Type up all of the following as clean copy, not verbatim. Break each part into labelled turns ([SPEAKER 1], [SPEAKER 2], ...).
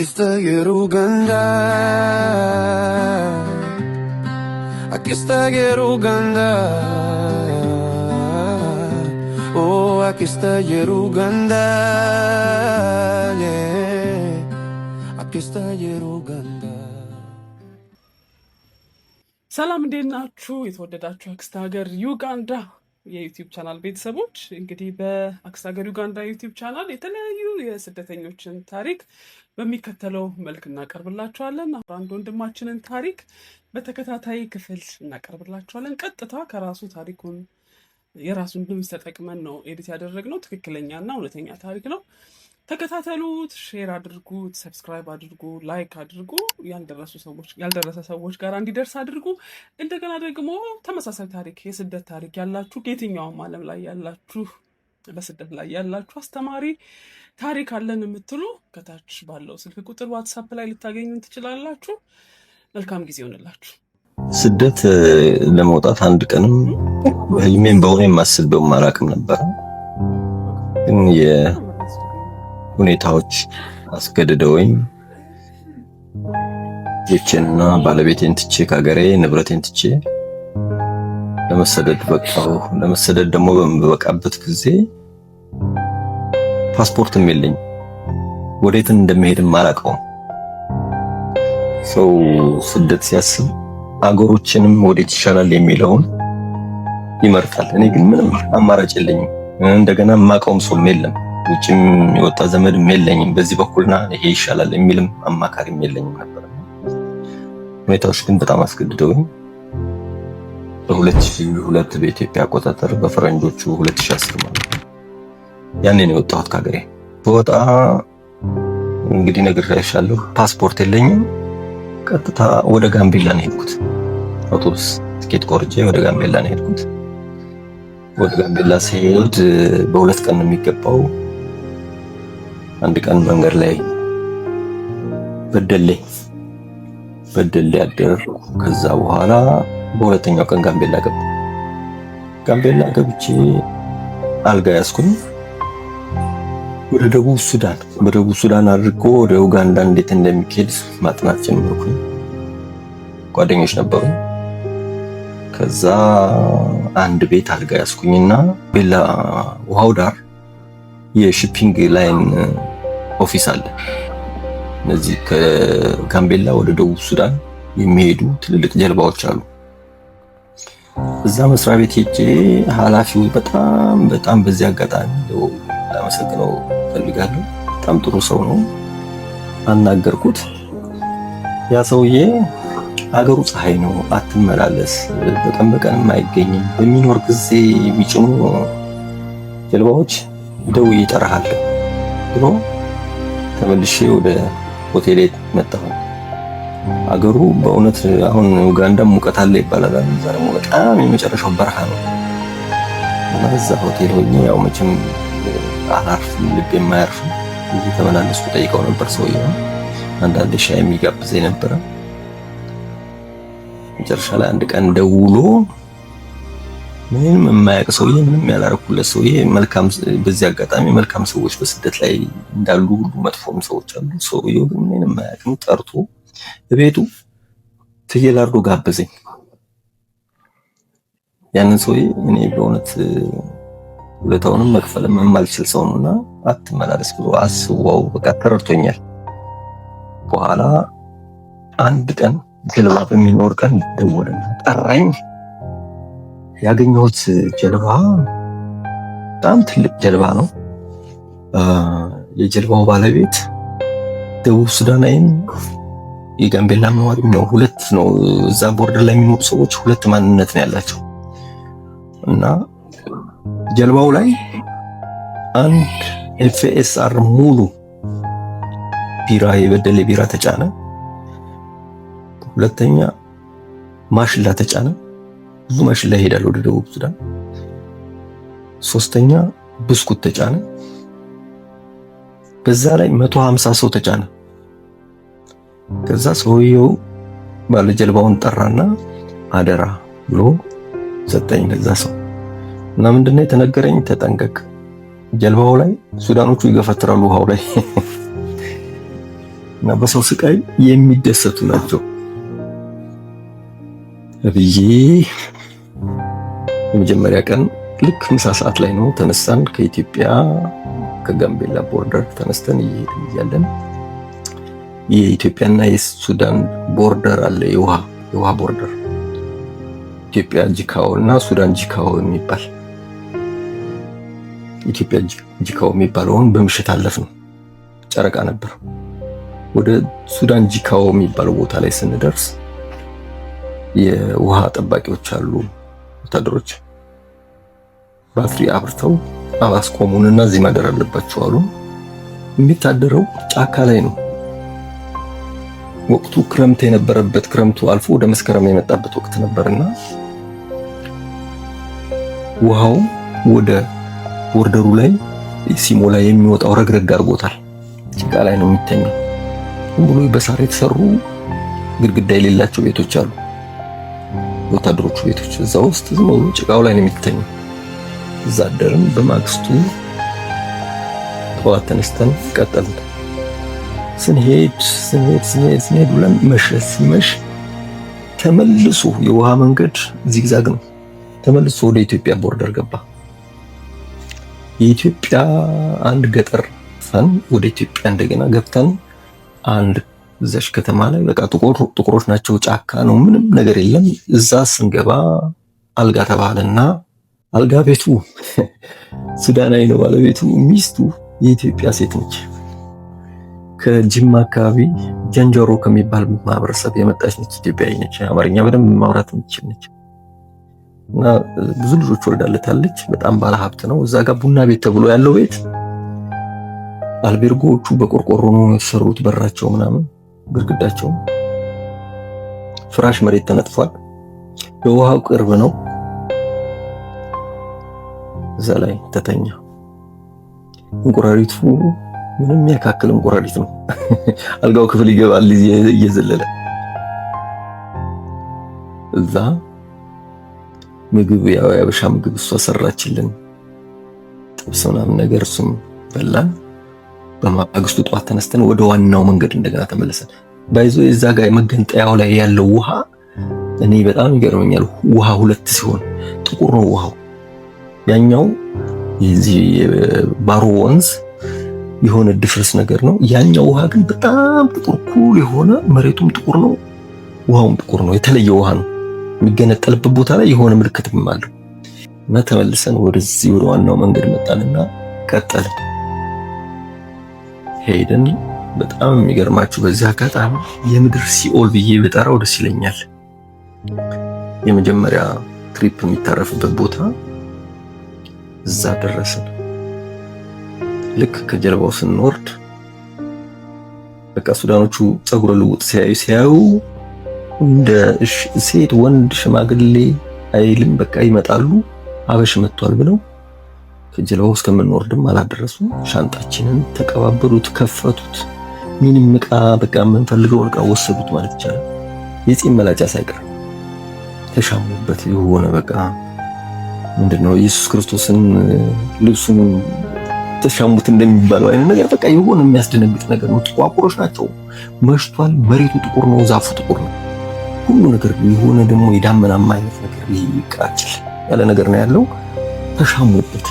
[SPEAKER 1] Aquí está Uganda. Oh, aquí está Uganda. Yeah. Aquí está Uganda.
[SPEAKER 2] ሰላም እንዴት ናችሁ? የተወደዳችሁ አክስት ሀገር ዩጋንዳ የዩቲዩብ ቻናል ቤተሰቦች፣ እንግዲህ በአክስት ሀገር ዩጋንዳ ዩቲዩብ ቻናል የተለያዩ የስደተኞችን ታሪክ በሚከተለው መልክ እናቀርብላችኋለን። አንድ ወንድማችንን ታሪክ በተከታታይ ክፍል እናቀርብላችኋለን። ቀጥታ ከራሱ ታሪኩን የራሱን ድምፅ ተጠቅመን ነው ኤዲት ያደረግነው። ትክክለኛና እውነተኛ ታሪክ ነው። ተከታተሉት፣ ሼር አድርጉት፣ ሰብስክራይብ አድርጉ፣ ላይክ አድርጉ፣ ያልደረሰ ሰዎች ጋር እንዲደርስ አድርጉ። እንደገና ደግሞ ተመሳሳይ ታሪክ የስደት ታሪክ ያላችሁ ከየትኛውም ዓለም ላይ ያላችሁ በስደት ላይ ያላችሁ አስተማሪ ታሪክ አለን የምትሉ ከታች ባለው ስልክ ቁጥር ዋትሳፕ ላይ ልታገኙን ትችላላችሁ። መልካም ጊዜ ይሆንላችሁ።
[SPEAKER 3] ስደት ለመውጣት አንድ ቀንም በህልሜም በሆነም አስቤውም አላውቅም ነበር። ግን የሁኔታዎች አስገድደውኝ ልጆቼንና ባለቤቴን ትቼ ከሀገሬ ንብረቴን ትቼ ለመሰደድ በቃው። ለመሰደድ ደግሞ በበቃበት ጊዜ ፓስፖርትም የለኝ፣ ወዴት እንደምሄድም አላውቀውም። ሰው ስደት ሲያስብ አገሮችንም ወዴት ይሻላል የሚለውን ይመርጣል። እኔ ግን ምንም አማራጭ የለኝም። እንደገና ማቀውም ሰውም የለም፣ ውጭም የወጣ ዘመድም የለኝም። በዚህ በኩልና ይሄ ይሻላል የሚልም አማካሪም የለኝም ነበር። ሁኔታዎች ግን በጣም አስገድደውኝ በ2002 በኢትዮጵያ አቆጣጠር በፈረንጆቹ 2010 ማለት ነው ያኔ ነው የወጣሁት ከሀገሬ። በወጣ እንግዲህ ነግሬሻለሁ፣ ፓስፖርት የለኝም። ቀጥታ ወደ ጋምቤላ ነው የሄድኩት። አውቶቡስ ትኬት ቆርጬ ወደ ጋምቤላ ነው የሄድኩት። ወደ ጋምቤላ ሲሄድ በሁለት ቀን ነው የሚገባው። አንድ ቀን መንገድ ላይ በደሌ አደርኩ። ከዛ በኋላ በሁለተኛው ቀን ጋምቤላ ገባሁ። ጋምቤላ ገብቼ አልጋ ያዝኩኝ። ወደ ደቡብ ሱዳን አድርጎ ወደ ኡጋንዳ እንዴት እንደሚሄድ ማጥናት ጀመርኩኝ። ጓደኞች ነበሩ። ከዛ አንድ ቤት አልጋ ያዝኩኝና ቤላ ውሃው ዳር የሺፒንግ ላይን ኦፊስ አለ። እነዚህ ከጋምቤላ ወደ ደቡብ ሱዳን የሚሄዱ ትልልቅ ጀልባዎች አሉ። እዛ መስሪያ ቤት ሄጄ ኃላፊው በጣም በዚህ አጋጣሚ ላመሰግነው ፈልጋለሁ። በጣም ጥሩ ሰው ነው። አናገርኩት። ያ ሰውዬ አገሩ ፀሐይ ነው፣ አትመላለስ፣ በቀን አይገኝም፣ በሚኖር ጊዜ የሚጭኑ ጀልባዎች ደውዬ እጠራሃለሁ ብሎ ተመልሼ ወደ ሆቴሌ መጣሁ። አገሩ በእውነት አሁን ኡጋንዳ ሙቀት አለ ይባላል፣ እዛ ደግሞ በጣም የመጨረሻው በረሃ ነው። እና እዛ ሆቴል ሆኜ ያው መቼም አላርፍም፣ ልቤ የማያርፍም እዚህ ተመላለስኩ። ጠይቀው ነበር ሰውዬው፣ አንዳንድ ሻይ የሚጋብዘኝ ነበር። መጨረሻ ላይ አንድ ቀን ደውሎ ምንም የማያውቅ ሰውዬ፣ ምንም ያላረኩለት ሰውዬ፣ በዚህ አጋጣሚ መልካም ሰዎች በስደት ላይ እንዳሉ ሁሉ መጥፎም ሰዎች አሉ። ሰውዬው ግን ምንም የማያውቅም ጠርቶ በቤቱ ፍየል አርዶ ጋበዘኝ። ያንን ሰውዬ እኔ በእውነት ሁለታውንም መክፈልም የማልችል ሰው ነውና አትመላለስ ብሎ አስዋው በቃ ተረድቶኛል። በኋላ አንድ ቀን ጀልባ በሚኖር ቀን ደወለና ጠራኝ። ያገኘሁት ጀልባ በጣም ትልቅ ጀልባ ነው። የጀልባው ባለቤት ደቡብ ሱዳናዊም የጋምቤላ ነዋሪም ነው። ሁለት ነው እዛ ቦርደር ላይ የሚኖሩ ሰዎች ሁለት ማንነት ነው ያላቸው። እና ጀልባው ላይ አንድ ኤፍኤስአር ሙሉ ቢራ የበደሌ ቢራ ተጫነ። ሁለተኛ ማሽላ ተጫነ። ብዙ ማሽላ ይሄዳል ወደ ደቡብ ሱዳን። ሶስተኛ ብስኩት ተጫነ። በዛ ላይ 150 ሰው ተጫነ። ከዛ ሰውየው ባለ ጀልባውን ጠራና አደራ ብሎ ሰጠኝ ለዛ ሰው። እና ምንድነው የተነገረኝ? ተጠንቀቅ፣ ጀልባው ላይ ሱዳኖቹ ይገፈትራሉ ውሃው ላይ እና በሰው ስቃይ የሚደሰቱ ናቸው ብዬ የመጀመሪያ ቀን ልክ ምሳ ሰዓት ላይ ነው ተነሳን። ከኢትዮጵያ ከጋምቤላ ቦርደር ተነስተን እየሄድን እያለን የኢትዮጵያና የሱዳን ቦርደር አለ። የውሃ ቦርደር ኢትዮጵያ ጂካኦ እና ሱዳን ጂካኦ የሚባል ኢትዮጵያ ጂካኦ የሚባለውን በምሽት አለፍን። ጨረቃ ነበር። ወደ ሱዳን ጂካኦ የሚባለው ቦታ ላይ ስንደርስ የውሃ ጠባቂዎች አሉ፣ ወታደሮች ባትሪ አብርተው አባስቆሙንና እዚህ ማደር አለባቸው አሉ። የሚታደረው ጫካ ላይ ነው። ወቅቱ ክረምት የነበረበት ክረምቱ አልፎ ወደ መስከረም የመጣበት ወቅት ነበርና ውሃው ወደ ቦርደሩ ላይ ሲሞላ የሚወጣው ረግረግ አድርጎታል። ጭቃ ላይ ነው የሚተኛው። ብሎ በሳር የተሰሩ ግድግዳ የሌላቸው ቤቶች አሉ፣ ወታደሮቹ ቤቶች። እዛ ውስጥ ዝም ብሎ ጭቃው ላይ ነው የሚተኛው። እዛ አደርን። በማግስቱ ጠዋት ተነስተን ቀጠልን። ስንሄድ ብለን መሸ። ሲመሽ ተመልሶ የውሃ መንገድ ዚግዛግ ነው። ተመልሶ ወደ ኢትዮጵያ ቦርደር ገባ። የኢትዮጵያ አንድ ገጠር ፈን ወደ ኢትዮጵያ እንደገና ገብተን አንድ እዛሽ ከተማ ላይ በቃ ጥቁሮች ናቸው፣ ጫካ ነው፣ ምንም ነገር የለም። እዛ ስንገባ አልጋ ተባለና አልጋ ቤቱ ሱዳናዊ ነው ባለቤቱ። ሚስቱ የኢትዮጵያ ሴት ነች። ከጅማ አካባቢ ጀንጀሮ ከሚባል ማህበረሰብ የመጣች ነች። ኢትዮጵያዊ ነች። አማርኛ በደንብ ማውራት የምትችል ነች። እና ብዙ ልጆች ወልዳለታለች። በጣም ባለ ሀብት ነው። እዛ ጋር ቡና ቤት ተብሎ ያለው ቤት አልቤርጎቹ በቆርቆሮ ነው የተሰሩት። በራቸው ምናምን ግድግዳቸው ፍራሽ መሬት ተነጥፏል። የውሃው ቅርብ ነው። እዛ ላይ ተተኛ። እንቁራሪቱ ምንም የሚያካክል እንቁራሪት ነው። አልጋው ክፍል ይገባል እየዘለለ። እዛ ምግብ ያው ያበሻ ምግብ እሷ ሰራችልን፣ ጥብስ ምናምን ነገር፣ እሱም በላን። በማግስቱ ጠዋት ተነስተን ወደ ዋናው መንገድ እንደገና ተመለሰን። ባይዞ የዛ ጋር መገንጠያው ላይ ያለው ውሃ እኔ በጣም ይገርመኛል። ውሃ ሁለት ሲሆን ጥቁር ነው ውሃው። ያኛው የዚህ ባሮ ወንዝ የሆነ ድፍርስ ነገር ነው። ያኛው ውሃ ግን በጣም ጥቁር ኩል የሆነ መሬቱም ጥቁር ነው፣ ውሃውም ጥቁር ነው። የተለየ ውሃ ነው። የሚገነጠልበት ቦታ ላይ የሆነ ምልክትም አለው። እና ተመልሰን ወደዚህ ወደ ዋናው መንገድ መጣንና ቀጠልን ሄደን። በጣም የሚገርማችሁ በዚህ አጋጣሚ የምድር ሲኦል ብዬ በጠራው ደስ ይለኛል። የመጀመሪያ ትሪፕ የሚታረፍበት ቦታ እዛ ደረስን። ልክ ከጀልባው ስንወርድ በቃ ሱዳኖቹ ፀጉረ ልውጥ ሲያዩ እንደ ሴት ወንድ ሽማግሌ አይልም፣ በቃ ይመጣሉ። አበሽ መጥቷል ብለው ከጀልባው እስከምንወርድም አላደረሱ። ሻንጣችንን ተቀባበሉት፣ ከፈቱት። ምንም ዕቃ በቃ የምንፈልገው ዕቃ ወሰዱት ማለት ይቻላል። የፂም መላጫ ሳይቀር ተሻሙበት። የሆነ በቃ ምንድነው ኢየሱስ ክርስቶስን ልብሱን ተሻሙት እንደሚባለው አይነት ነገር በቃ የሆነ የሚያስደነግጥ ነገር ነው። ጥቋቁሮች ናቸው። መሽቷል። መሬቱ ጥቁር ነው። ዛፉ ጥቁር ነው። ሁሉ ነገር የሆነ ደግሞ የዳመናማ አይነት ነገር ይቃጭል ያለ ነገር ነው ያለው። ተሻሙበት።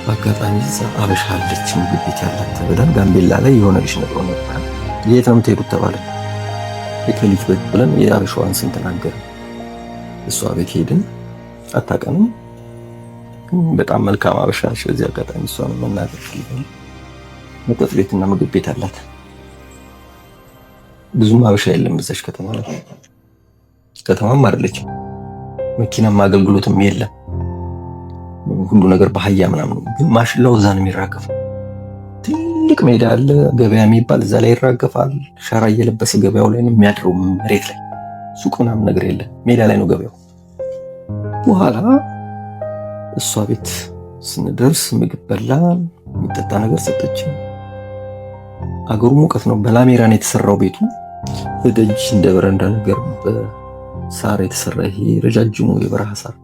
[SPEAKER 3] በአጋጣሚ እዛ አበሻ አለች ምግብ ቤት ያላት ተብለን ጋምቤላ ላይ የሆነ ልጅ ነበር ነበር። የት ነው የምትሄዱት ተባለ። የከሊት ቤት ብለን የአበሻዋን ስም ተናገርን። እሷ ቤት ሄድን። አታውቀንም። በጣም መልካም አበሻ ነች። በዚህ አጋጣሚ እሷን መናገር ፈልጋለሁ። መጠጥ ቤትና ምግብ ቤት አላት። ብዙም አበሻ የለም እዛች ከተማ ላይ። ከተማም አይደለችም። መኪናም አገልግሎትም የለም። ሁሉ ነገር በአህያ ምናምን ነው። ግን ማሽላው እዛ ነው የሚራገፈው። ትልቅ ሜዳ አለ፣ ገበያ የሚባል እዛ ላይ ይራገፋል። ሸራ እየለበሰ ገበያው ላይ ነው የሚያድረው። መሬት ላይ ሱቅ ምናምን ነገር የለም። ሜዳ ላይ ነው ገበያው። በኋላ እሷ ቤት ስንደርስ ምግብ በላን። የሚጠጣ ነገር ሰጠችን። አገሩ ሙቀት ነው። በላሜራን የተሰራው ቤቱ በደጅ እንደ በረንዳ ነገር በሳር የተሰራ ይሄ ረጃጅሙ የበረሃ ሳር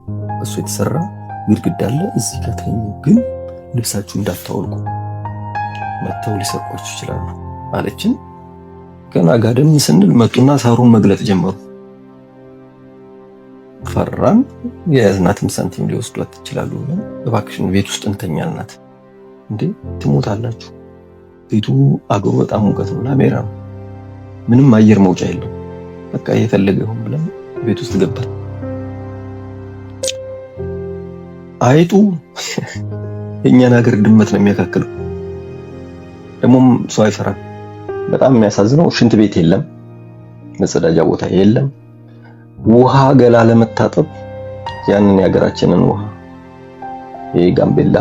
[SPEAKER 3] እሱ የተሰራ ግድግዳ አለ። እዚህ ከተኙ ግን ልብሳችሁ እንዳታወልቁ መተው ሊሰርቋችሁ ይችላሉ አለችን። ገና ጋደም ስንል መጡና ሳሩን መግለጥ ጀመሩ። ፈራን። የያዝናትም ሳንቲም ሊወስዷት ይችላሉ ብለን እባክሽን ቤት ውስጥ እንተኛልናት። እንዴ ትሞታላችሁ፣ ቤቱ አገሩ በጣም ሙቀት ነው፣ ላሜራ ነው፣ ምንም አየር መውጫ የለም፣ በቃ የፈለገው ብለን ቤት ውስጥ ገባን። አይጡ የእኛን ሀገር ድመት ነው የሚያካክለው። ደግሞም ሰው አይፈራም። በጣም የሚያሳዝነው ሽንት ቤት የለም፣ መጸዳጃ ቦታ የለም። ውሃ ገላ ለመታጠብ ያንን የሀገራችንን ውሃ የጋምቤላ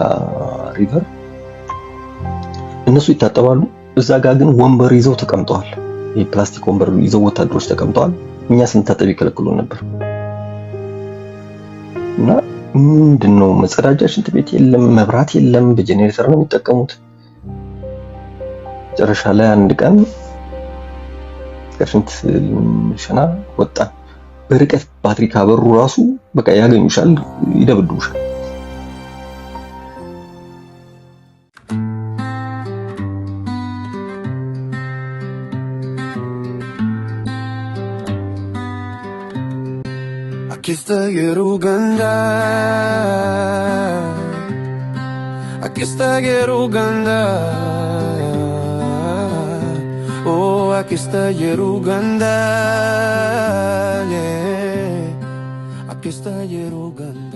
[SPEAKER 3] ሪቨር እነሱ ይታጠባሉ። እዛ ጋር ግን ወንበር ይዘው ተቀምጠዋል። የፕላስቲክ ወንበር ይዘው ወታደሮች ተቀምጠዋል። እኛ ስንታጠብ ይከለክሉን ነበር። እና ምንድነው መጸዳጃ ሽንት ቤት የለም፣ መብራት የለም፣ በጄኔሬተር ነው የሚጠቀሙት። መጨረሻ ላይ አንድ ቀን ከሽንት ልንሸና ወጣን። በርቀት ባትሪ ካበሩ ራሱ በቃ ያገኙሻል፣ ይደብዱሻል።
[SPEAKER 1] Aquí está Yeruganda, aquí está Yeruganda, oh aquí está Yeruganda, yeah. Aquí está Yeruganda.